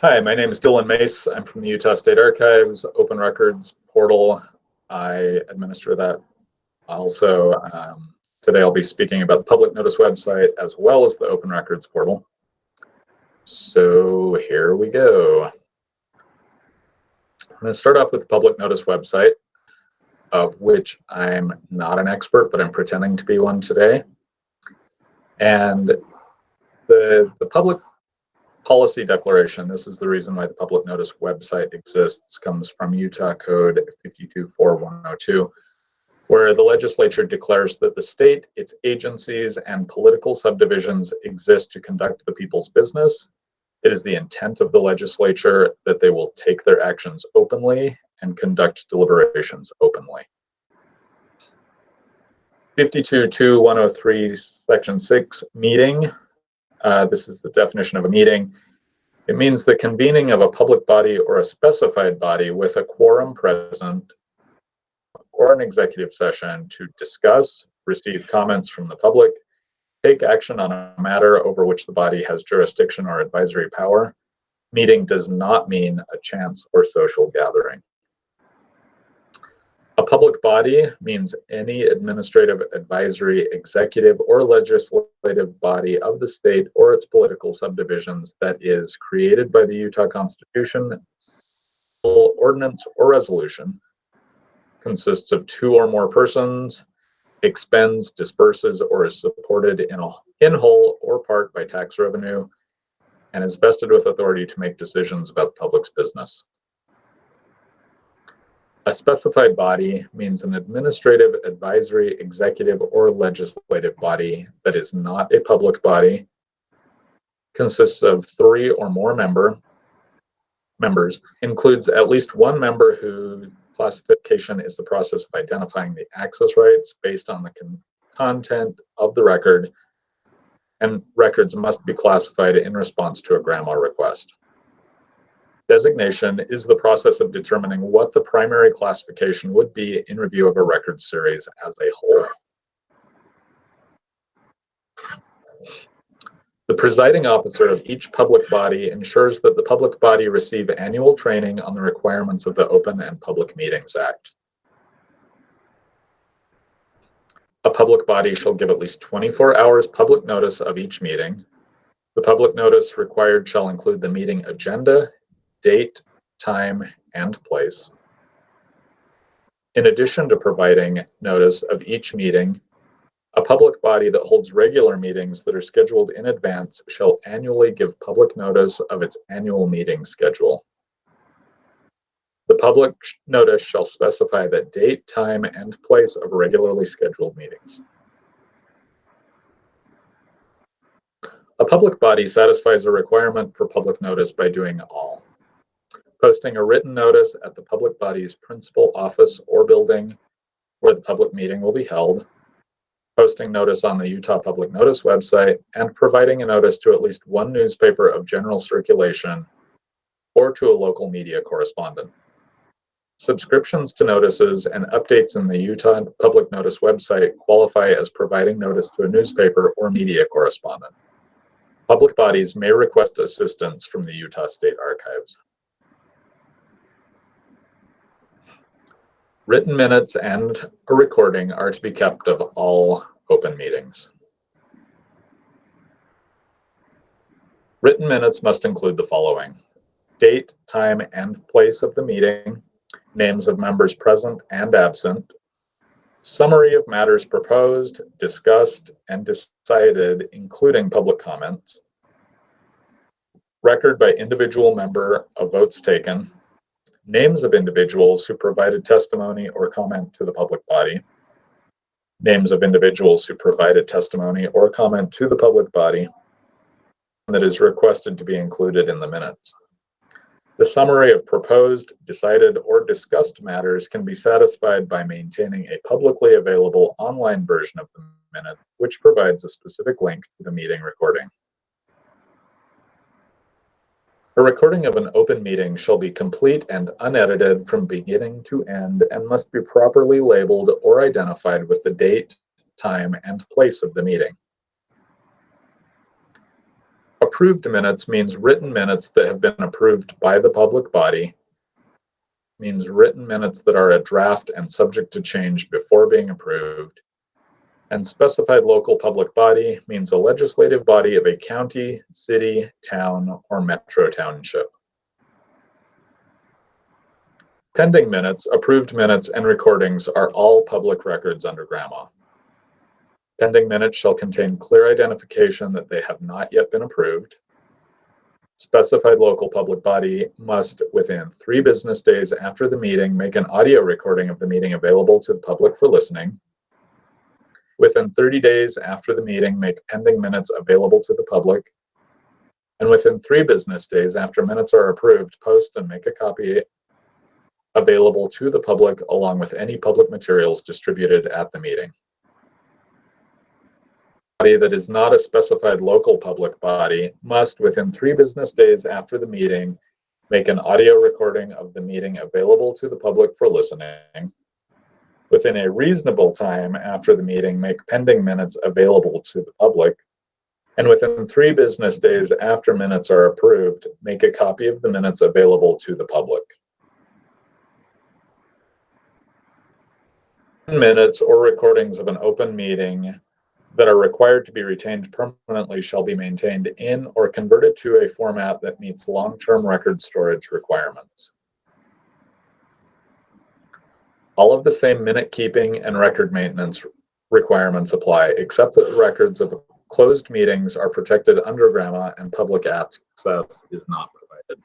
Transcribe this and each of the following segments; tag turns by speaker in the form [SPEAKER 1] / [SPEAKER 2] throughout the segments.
[SPEAKER 1] Hi, my name is Dylan Mace. I'm from the Utah State Archives Open Records portal. I administer that. Also, today I'll be speaking about the public notice website as well as the Open Records portal. So here we go. I'm going to start off with the public notice website, of which I'm not an expert, but I'm pretending to be one today. And the public policy declaration, this is the reason why the public notice website exists, comes from Utah Code 524102, where the legislature declares that the state, its agencies, and political subdivisions exist to conduct the people's business. It is the intent of the legislature that they will take their actions openly and conduct deliberations openly. 522103, Section 6, meeting. This is the definition of a meeting. It means the convening of a public body or a specified body with a quorum present or an executive session to discuss, receive comments from the public, take action on a matter over which the body has jurisdiction or advisory power. Meeting does not mean a chance or social gathering. A public body means any administrative, advisory, executive, or legislative body of the state or its political subdivisions that is created by the Utah Constitution, ordinance, or resolution, consists of two or more persons, expends, disperses, or is supported in whole or part by tax revenue, and is vested with authority to make decisions about the public's business. A specified body means an administrative, advisory, executive, or legislative body that is not a public body, consists of three or more members, includes at least one member whose classification is the process of identifying the access rights based on the content of the record, and records must be classified in response to a grandma request. Designation is the process of determining what the primary classification would be in review of a record series as a whole. The presiding officer of each public body ensures that the public body receive annual training on the requirements of the Open and Public Meetings Act. A public body shall give at least 24 hours public notice of each meeting. The public notice required shall include the meeting agenda, date, time, and place. In addition to providing notice of each meeting, a public body that holds regular meetings that are scheduled in advance shall annually give public notice of its annual meeting schedule. The public notice shall specify the date, time, and place of regularly scheduled meetings. A public body satisfies a requirement for public notice by doing all: posting a written notice at the public body's principal office or building where the public meeting will be held, posting notice on the Utah Public Notice website, and providing a notice to at least one newspaper of general circulation or to a local media correspondent. Subscriptions to notices and updates in the Utah Public Notice website qualify as providing notice to a newspaper or media correspondent. Public bodies may request assistance from the Utah State Archives. Written minutes and a recording are to be kept of all open meetings. Written minutes must include the following: date, time, and place of the meeting, names of members present and absent, summary of matters proposed, discussed, and decided, including public comments, record by individual member of votes taken, names of individuals who provided testimony or comment to the public body, names of individuals who provided testimony or comment to the public body that is requested to be included in the minutes. The summary of proposed, decided, or discussed matters can be satisfied by maintaining a publicly available online version of the minute, which provides a specific link to the meeting recording. A recording of an open meeting shall be complete and unedited from beginning to end and must be properly labeled or identified with the date, time, and place of the meeting. approved minutes means written minutes that have been approved by the public body, means written minutes that are a draft and subject to change before being approved. And specified local public body means a legislative body of a county, city, town, or metro township. Pending minutes, approved minutes, and recordings are all public records under GRAMA. Pending minutes shall contain clear identification that they have not yet been approved. Specified local public body must, within 3 business days after the meeting, make an audio recording of the meeting available to the public for listening. Within 30 days after the meeting, make pending minutes available to the public. And within 3 business days after minutes are approved, post and make a copy available to the public along with any public materials distributed at the meeting. Body that is not a specified local public body must, within 3 business days after the meeting, make an audio recording of the meeting available to the public for listening. Within a reasonable time after the meeting, make pending minutes available to the public. And within 3 business days after minutes are approved, make a copy of the minutes available to the public. Minutes or recordings of an open meeting that are required to be retained permanently shall be maintained in or converted to a format that meets long-term record storage requirements. All of the same minute keeping and record maintenance requirements apply, except that the records of closed meetings are protected under GRAMA and public access is not provided.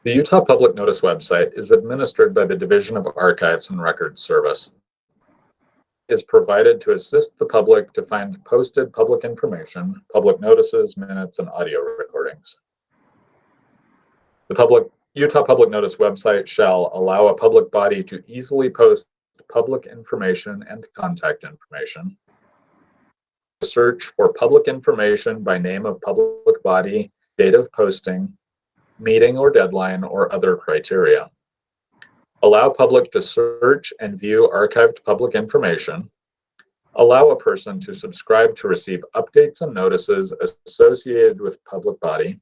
[SPEAKER 1] The Utah Public Notice website is administered by the Division of Archives and Records Service. It is provided to assist the public to find posted public information, public notices, minutes, and audio recordings. The Utah Public Notice website shall allow a public body to easily post public information and contact information. Search for public information by name of public body, date of posting, meeting or deadline, or other criteria. Allow public to search and view archived public information. Allow a person to subscribe to receive updates and notices associated with public body.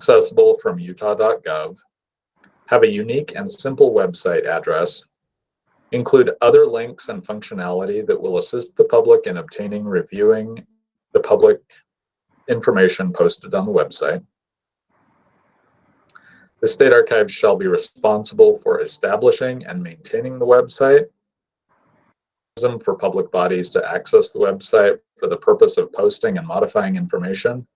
[SPEAKER 1] Accessible from utah.gov. Have a unique and simple website address. Include other links and functionality that will assist the public in obtaining, reviewing the public information posted on the website. The State Archives shall be responsible for establishing and maintaining the website. For public bodies to access the website for the purpose of posting and modifying information,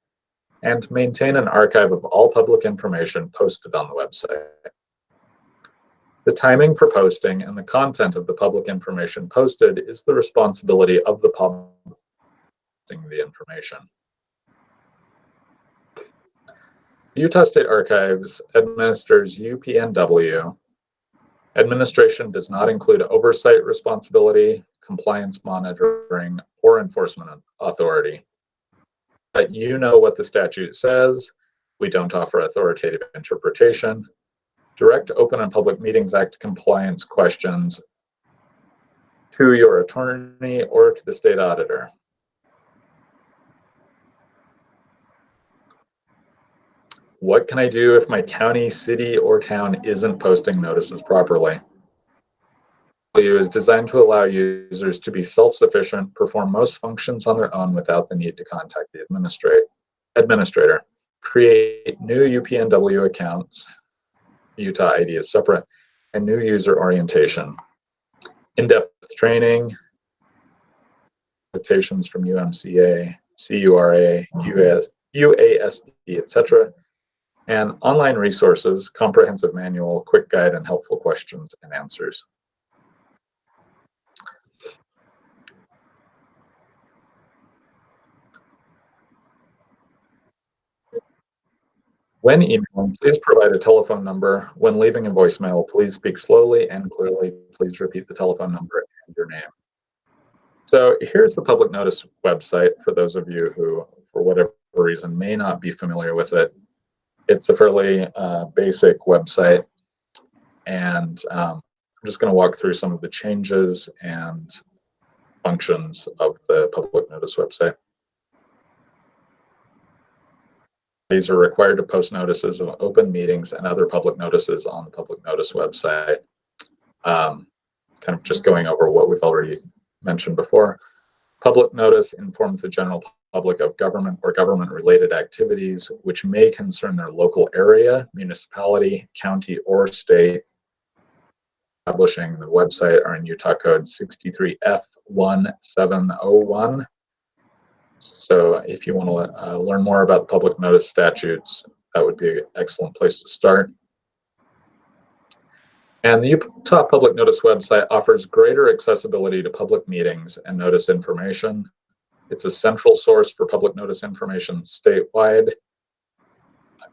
[SPEAKER 1] and maintain an archive of all public information posted on the website. The timing for posting and the content of the public information posted is the responsibility of the public posting the information. The Utah State Archives administers UPNW. Administration does not include oversight responsibility, compliance monitoring, or enforcement authority. But you know what the statute says. We don't offer authoritative interpretation. Direct Open and Public Meetings Act compliance questions to your attorney or to the state auditor. What can I do if my county, city, or town isn't posting notices properly? Is designed to allow users to be self-sufficient, perform most functions on their own without the need to contact the administrator. Create new UPNW accounts. Utah ID is separate, and new user orientation. In-depth training, citations from UMCA, CURA, UASD, etc. And online resources, comprehensive manual, quick guide, and helpful questions and answers. When emailing, please provide a telephone number. When leaving a voicemail, please speak slowly and clearly. Please repeat the telephone number and your name. So here's the public notice website for those of you who, for whatever reason, may not be familiar with it. It's a fairly basic website, and I'm just going to walk through some of the changes and functions of the public notice website. These are required to post notices of open meetings and other public notices on the public notice website. Kind of just going over what we've already mentioned before. Public notice informs the general public of government or government-related activities which may concern their local area, municipality, county, or state. Publishing the website are in Utah Code 63F1701. So if you want to learn more about public notice statutes, that would be an excellent place to start. And the Utah Public Notice website offers greater accessibility to public meetings and notice information. It's a central source for public notice information statewide.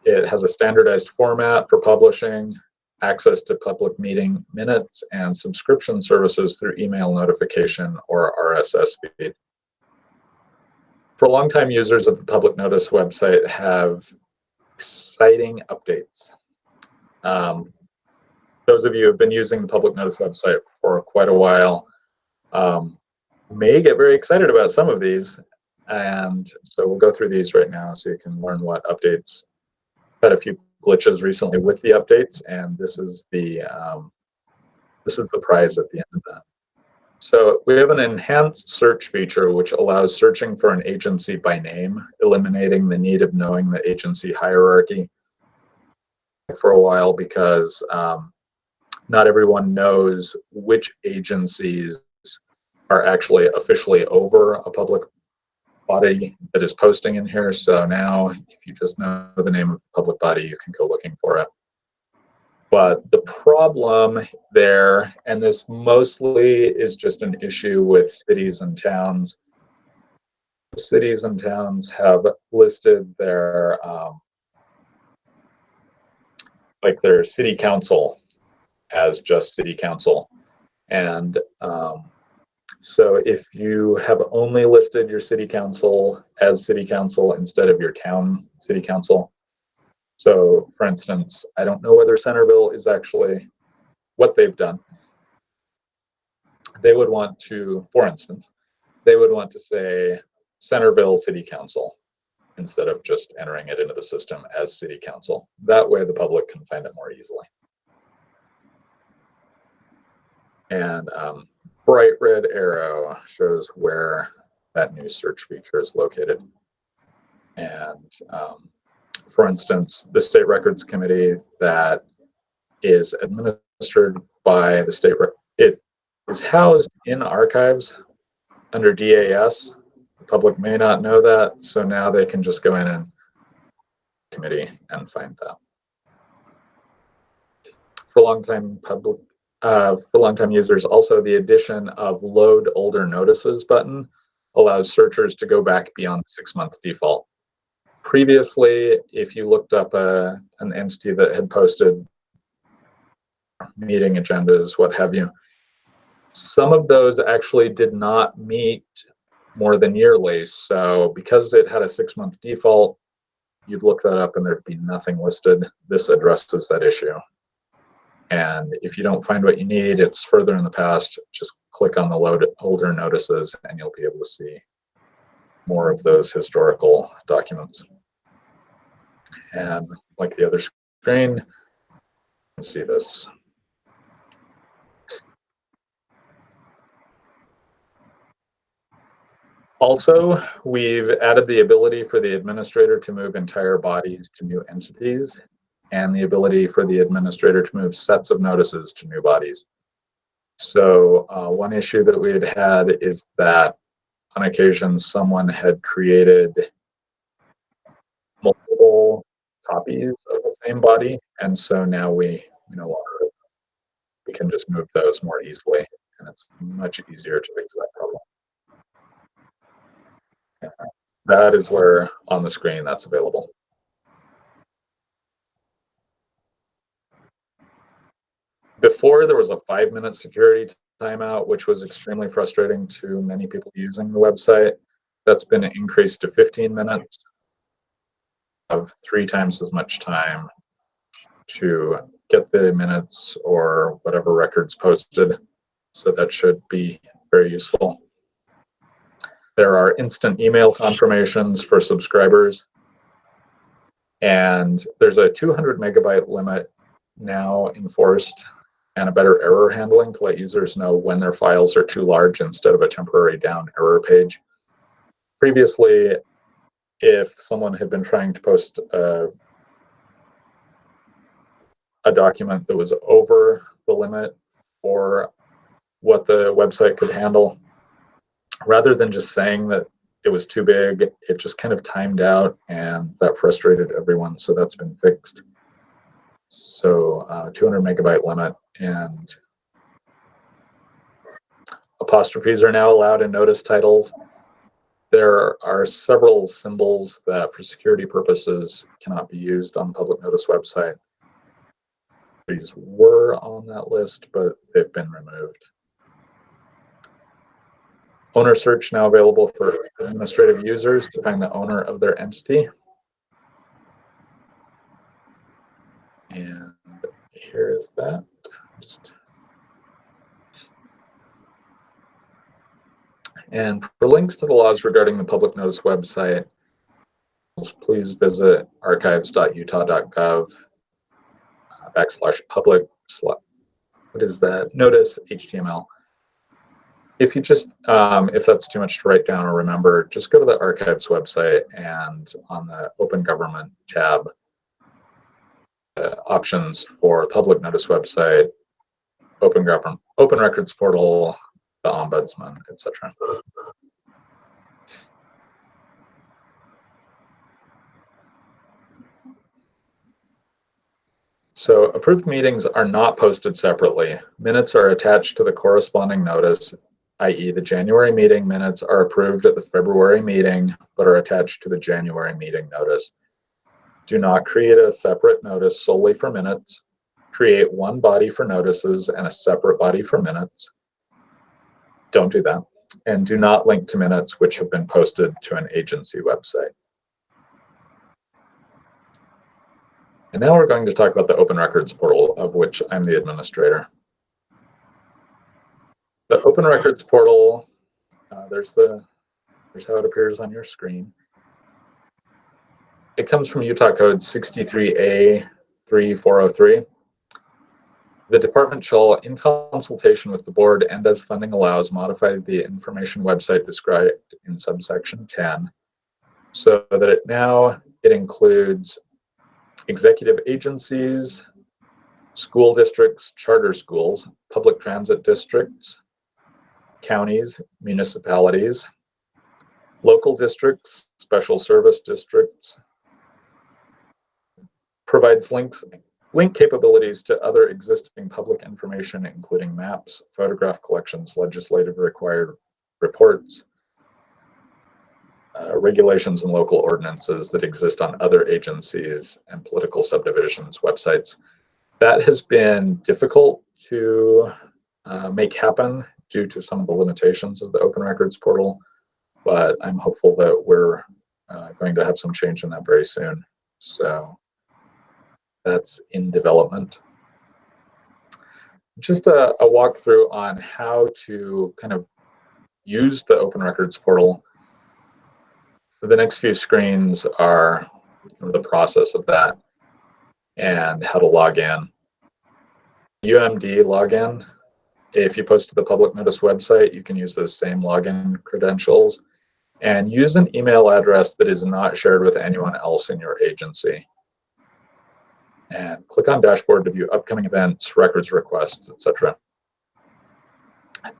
[SPEAKER 1] It has a standardized format for publishing, access to public meeting minutes, and subscription services through email notification or RSS feed. For longtime users of the Public Notice website have exciting updates. Those of you who have been using the Public Notice website for quite a while may get very excited about some of these. And so we'll go through these right now so you can learn what updates. Had a few glitches recently with the updates, and this is the prize at the end of that. So we have an enhanced search feature which allows searching for an agency by name, eliminating the need of knowing the agency hierarchy for a while, because not everyone knows which agencies are actually officially over a public body that is posting in here. So now if you just know the name of the public body, you can go looking for it. But the problem there, and this mostly is just an issue with cities and towns. Cities and towns have listed their their city council as just city council. And so if you have only listed your city council as city council instead of your town city council, so for instance, I don't know whether Centerville is actually what they've done. They would want to, for instance, they would want to say Centerville City Council instead of just entering it into the system as city council. That way the public can find it more easily. And bright red arrow shows where that new search feature is located. And for instance, the State Records Committee that is administered by the state, it is housed in archives under DAS. The public may not know that, so now they can just go in and committee and find that. For longtime users, also the addition of Load Older Notices button allows searchers to go back beyond the 6-month default. Previously, if you looked up an entity that had posted meeting agendas, what have you, some of those actually did not meet more than yearly. So because it had a 6-month default, you'd look that up and there'd be nothing listed. This addresses that issue. And if you don't find what you need, it's further in the past, just click on the Load Older Notices and you'll be able to see more of those historical documents. And like the other screen, you can see this. Also, we've added the ability for the administrator to move entire bodies to new entities, and the ability for the administrator to move sets of notices to new bodies. So one issue that we had is that on occasion someone had created multiple copies of the same body, and so now we can just move those more easily, and it's much easier to fix that problem. That is where on the screen that's available. Before, there was a 5-minute security timeout, which was extremely frustrating to many people using the website. That's been increased to 15 minutes of 3 times as much time to get the minutes or whatever records posted. So that should be very useful. There are instant email confirmations for subscribers. And there's a 200 megabyte limit now enforced, and a better error handling to let users know when their files are too large instead of a temporary down error page. Previously, if someone had been trying to post a document that was over the limit for what the website could handle, rather than just saying that it was too big, it just kind of timed out, and that frustrated everyone. So that's been fixed. So 200 megabyte limit, and apostrophes are now allowed in notice titles. There are several symbols that for security purposes cannot be used on the public notice website. These were on that list, but they've been removed. Owner search now available for administrative users to find the owner of their entity. And here is that. And for links to the laws regarding the public notice website, please visit archives.utah.gov /public/ what is that? Notice HTML. If you just, if that's too much to write down or remember, just go to the archives website, and on the Open Government tab, options for public notice website, Open Records Portal, the Ombudsman, etc. So approved meetings are not posted separately. Minutes are attached to the corresponding notice, i.e. the January meeting minutes are approved at the February meeting, but are attached to the January meeting notice. Do not create a separate notice solely for minutes. Create one body for notices and a separate body for minutes. Don't do that. And do not link to minutes which have been posted to an agency website. And now we're going to talk about the Open Records Portal, of which I'm the administrator. The Open Records Portal, there's how it appears on your screen. It comes from Utah Code 63A3403. The department shall, in consultation with the board and as funding allows, modify the information website described in subsection 10 so that it includes executive agencies, school districts, charter schools, public transit districts, counties, municipalities, local districts, special service districts, provides link capabilities to other existing public information, including maps, photograph collections, legislative required reports, regulations and local ordinances that exist on other agencies and political subdivisions websites. That has been difficult to make happen due to some of the limitations of the Open Records Portal, but I'm hopeful that we're going to have some change in that very soon. So that's in development. Just a walkthrough on how to kind of use the Open Records Portal. The next few screens are the process of that and how to log in. UMD login. If you post to the public notice website, you can use those same login credentials and use an email address that is not shared with anyone else in your agency. And click on dashboard to view upcoming events, records requests, etc.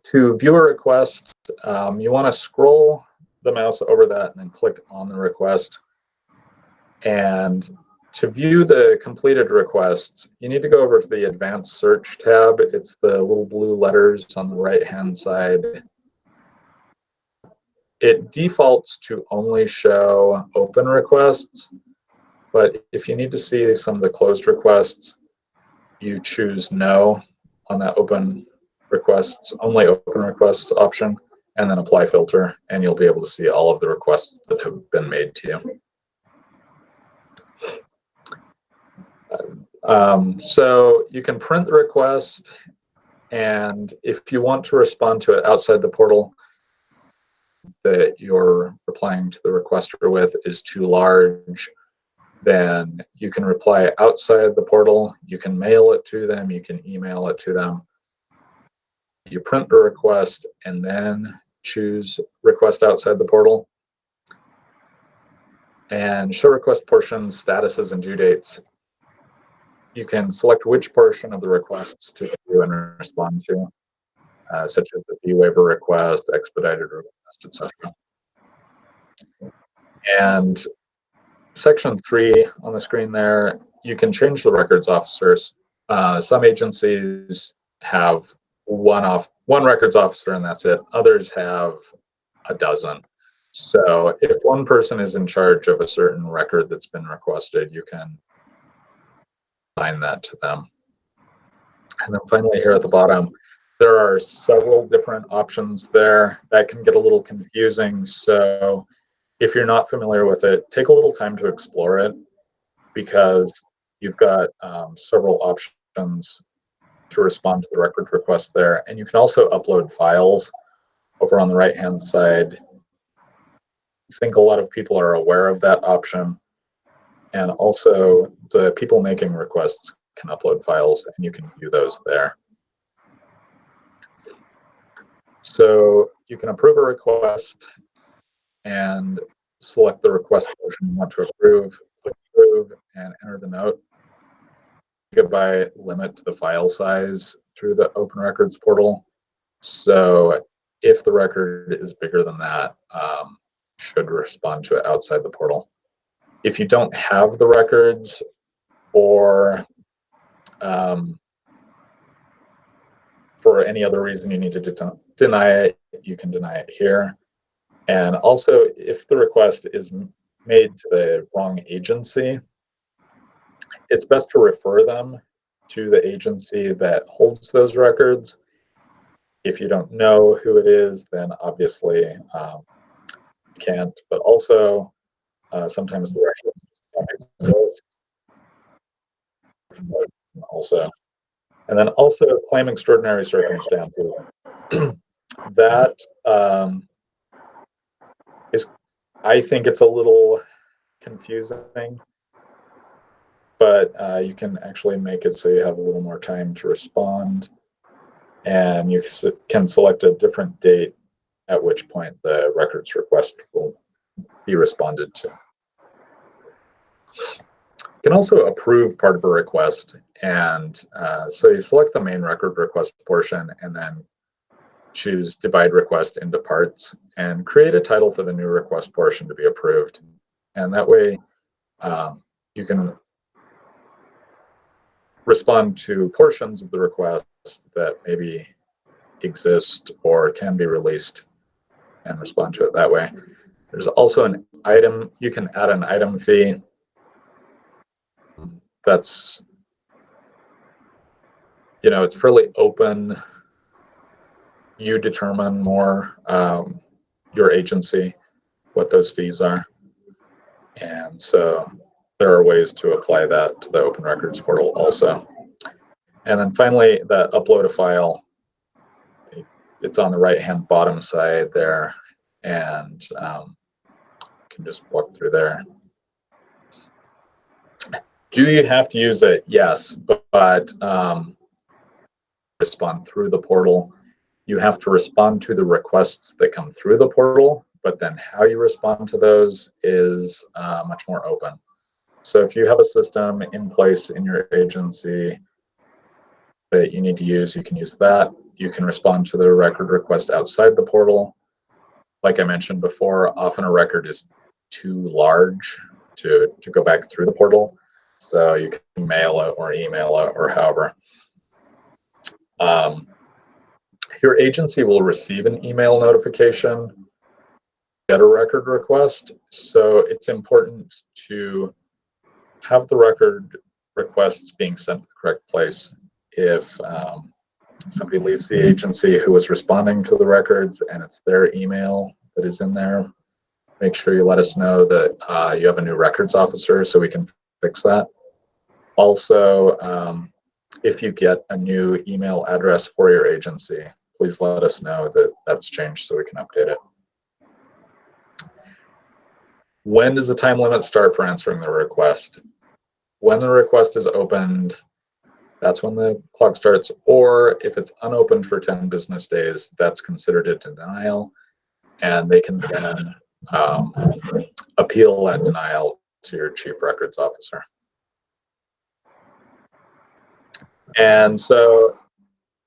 [SPEAKER 1] To view a request, you want to scroll the mouse over that and then click on the request. And to view the completed requests, you need to go over to the advanced search tab. It's the little blue letters on the right-hand side. It defaults to only show open requests, but if you need to see some of the closed requests, you choose no on that open requests, only open requests option, and then apply filter, and you'll be able to see all of the requests that have been made to you. So you can print the request, and if you want to respond to it outside the portal, that you're replying to the requester with is too large, then you can reply outside the portal. You can mail it to them. You can email it to them. You print the request and then choose request outside the portal. And show request portions, statuses, and due dates. You can select which portion of the requests to view and respond to, such as the fee waiver request, expedited request, etc. And section 3 on the screen there, you can change the records officers. Some agencies have one records officer and that's it. Others have a dozen. So if one person is in charge of a certain record that's been requested, you can assign that to them. And then finally here at the bottom, there are several different options there that can get a little confusing. So if you're not familiar with it, take a little time to explore it, because you've got several options to respond to the record request there. And you can also upload files over on the right-hand side. I think a lot of people are aware of that option. And also the people making requests can upload files and you can view those there. So you can approve a request and select the request portion you want to approve, click approve, and enter the note. Gigabyte limit to the file size through the Open Records portal. So if the record is bigger than that, should respond to it outside the portal. If you don't have the records, or for any other reason you need to deny it, you can deny it here. And also, if the request is made to the wrong agency, it's best to refer them to the agency that holds those records. If you don't know who it is, then obviously you can't. But also, sometimes the records don't exist. Also, and then also claim extraordinary circumstances. That is, I think it's a little confusing, but you can actually make it so you have a little more time to respond, and you can select a different date at which point the records request will be responded to. You can also approve part of a request, and so you select the main record request portion and then choose divide request into parts and create a title for the new request portion to be approved. And that way you can respond to portions of the request that maybe exist or can be released and respond to it that way. There's also an item, you can add an item fee. That's, it's fairly open. You determine more, your agency, what those fees are. And so there are ways to apply that to the Open Records portal also. And then finally, the upload a file. It's on the right-hand bottom side there, and you can just walk through there. Do you have to use it? Yes, but respond through the portal. You have to respond to the requests that come through the portal, but then how you respond to those is much more open. So if you have a system in place in your agency that you need to use, you can use that. You can respond to the record request outside the portal. Like I mentioned before, often a record is too large to go back through the portal. So you can mail it or email it or however. Your agency will receive an email notification, get a record request. So it's important to have the record requests being sent to the correct place. If somebody leaves the agency who is responding to the records and it's their email that is in there, make sure you let us know that you have a new records officer so we can fix that. Also, if you get a new email address for your agency, please let us know that that's changed so we can update it. When does the time limit start for answering the request? When the request is opened, that's when the clock starts, or if it's unopened for 10 business days, that's considered a denial, and they can then appeal that denial to your chief records officer. And so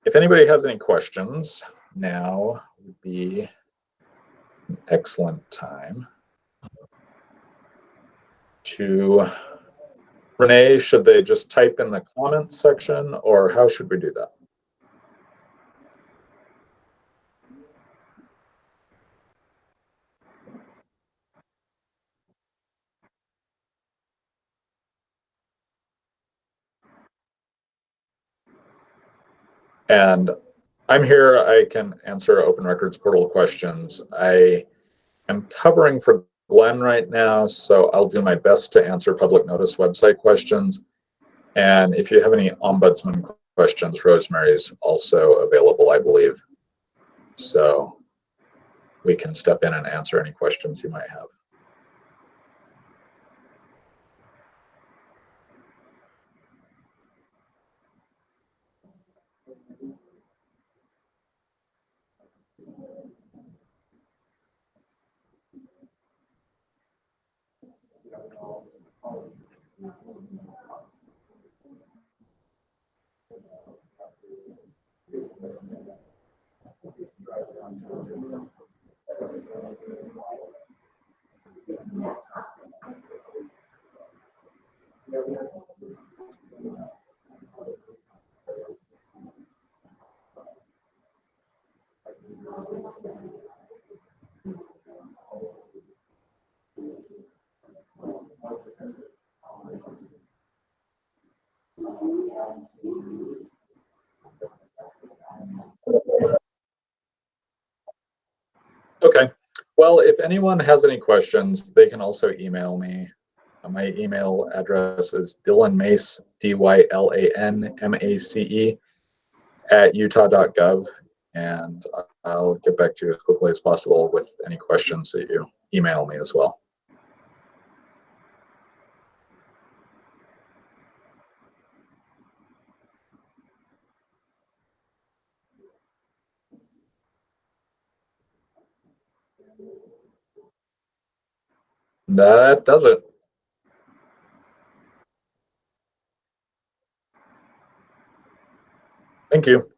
[SPEAKER 1] if anybody has any questions, now would be an excellent time to, Renee, should they just type in the comments section, or how should we do that? And I'm here, I can answer Open Records Portal questions. I am covering for Glenn right now, so I'll do my best to answer public notice website questions. And if you have any ombudsman questions, Rosemary is also available, I believe. So we can step in and answer any questions you might have. Okay, well, if anyone has any questions, they can also email me. My email address is dylanmace, DYLANMACE, at utah.gov, and I'll get back to you as quickly as possible with any questions that you email me as well. That does it. Thank you.